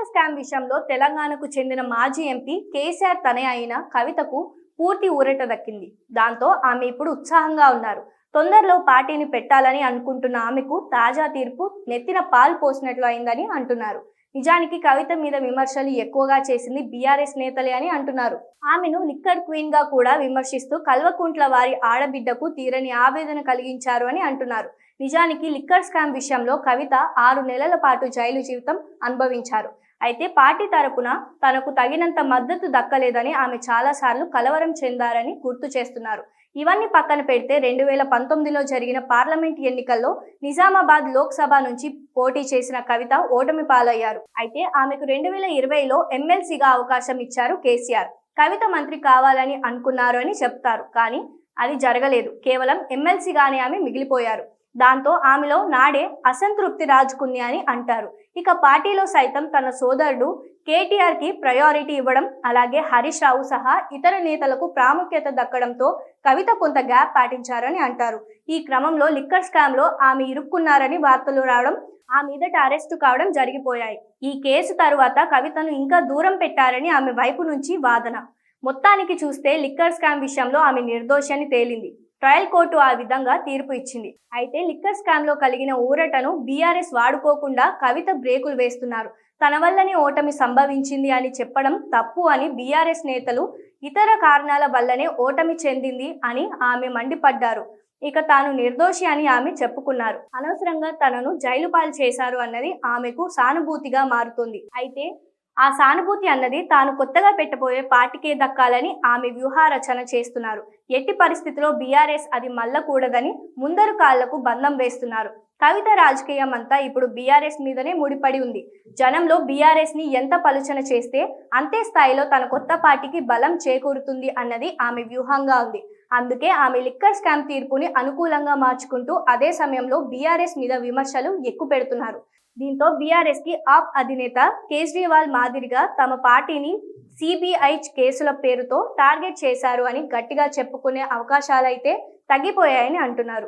Scam విషయంలో తెలంగాణకు చెందిన మాజీ ఎంపీ కేసీఆర్ తనే అయిన కవితకు పూర్తి ఊరట దక్కింది. దాంతో ఆమె ఇప్పుడు ఉత్సాహంగా ఉన్నారు. తొందరలో పార్టీని పెట్టాలని అనుకుంటున్న ఆమెకు తాజా తీర్పు నెత్తిన పాలు పోసినట్లు అయిందని అంటున్నారు. నిజానికి కవిత మీద విమర్శలు ఎక్కువగా చేసింది బీఆర్ఎస్ నేతలే అని అంటున్నారు. ఆమెను లిక్కర్ క్వీన్ గా కూడా విమర్శిస్తూ కల్వకుంట్ల వారి ఆడబిడ్డకు తీరని ఆవేదన కలిగించారు అని అంటున్నారు. నిజానికి లిక్కర్ స్కామ్ విషయంలో కవిత 6 నెలల పాటు జైలు జీవితం అనుభవించారు. అయితే పార్టీ తరపున తనకు తగినంత మద్దతు దక్కలేదని ఆమె చాలాసార్లు కలవరం చెందారని గుర్తు చేస్తున్నారు. ఇవన్నీ పక్కన పెడితే 2019లో జరిగిన పార్లమెంట్ ఎన్నికల్లో నిజామాబాద్ లోక్సభ నుంచి పోటీ చేసిన కవిత ఓటమి పాలయ్యారు. అయితే ఆమెకు 2020లో ఎమ్మెల్సీగా అవకాశం ఇచ్చారు కేసీఆర్. కవిత మంత్రి కావాలని అనుకున్నారు అని చెప్తారు. కానీ అది జరగలేదు. కేవలం ఎమ్మెల్సీగానే ఆమె మిగిలిపోయారు. దాంతో ఆమెలో నాడే అసంతృప్తి రాజుకుంది అని అంటారు. ఇక పార్టీలో సైతం తన సోదరుడు కేటీఆర్ కి ప్రయారిటీ ఇవ్వడం, అలాగే హరీష్ రావు సహా ఇతర నేతలకు ప్రాముఖ్యత దక్కడంతో కవిత కొంత గ్యాప్ పాటించారని అంటారు. ఈ క్రమంలో లిక్కర్ స్కామ్ లో ఆమె ఇరుక్కున్నారని వార్తలు రావడం, ఆ మీదట అరెస్టు కావడం జరిగిపోయాయి. ఈ కేసు తరువాత కవితను ఇంకా దూరం పెట్టారని ఆమె వైపు నుంచి వాదన. మొత్తానికి చూస్తే లిక్కర్ స్కామ్ విషయంలో ఆమె నిర్దోషి అని తేలింది. ట్రయల్ కోర్టు ఆ విధంగా తీర్పు ఇచ్చింది. అయితే లిక్కర్ స్కామ్ లో కలిగిన ఊరటను బీఆర్ఎస్ వాడుకోకుండా కవిత బ్రేకులు వేస్తున్నారు. తన వల్లనే ఓటమి సంభవించింది అని చెప్పడం తప్పు అని బీఆర్ఎస్ నేతలు, ఇతర కారణాల వల్లనే ఓటమి చెందింది అని ఆమె మండిపడ్డారు. ఇక తాను నిర్దోషి అని ఆమె చెప్పుకున్నారు. అనవసరంగా తనను జైలు పాలు చేశారు అన్నది ఆమెకు సానుభూతిగా మారుతుంది. అయితే ఆ సానుభూతి అన్నది తాను కొత్తగా పెట్టబోయే పార్టీకే దక్కాలని ఆమె వ్యూహరచన చేస్తున్నారు. ఎట్టి పరిస్థితిలో బీఆర్ఎస్ అది మల్లకూడదని ముందరు కాళ్లకు బంధం వేస్తున్నారు. కవిత రాజకీయం అంతా ఇప్పుడు బీఆర్ఎస్ మీదనే ముడిపడి ఉంది. జనంలో బీఆర్ఎస్ ని ఎంత పలుచన చేస్తే అంతే స్థాయిలో తన కొత్త పార్టీకి బలం చేకూరుతుంది అన్నది ఆమె వ్యూహంగా ఉంది. అందుకే ఆమె లిక్కర్ స్కామ్ తీర్పుని అనుకూలంగా మార్చుకుంటూ అదే సమయంలో బీఆర్ఎస్ మీద విమర్శలు ఎక్కుపెడుతున్నారు. దీంతో బీఆర్ఎస్ కి ఆప్ అధినేత కేజ్రీవాల్ మాదిరిగా తమ పార్టీని సిబిఐ కేసుల పేరుతో టార్గెట్ చేశారు అని గట్టిగా చెప్పుకునే అవకాశాలైతే తగ్గిపోయాయని అంటున్నారు.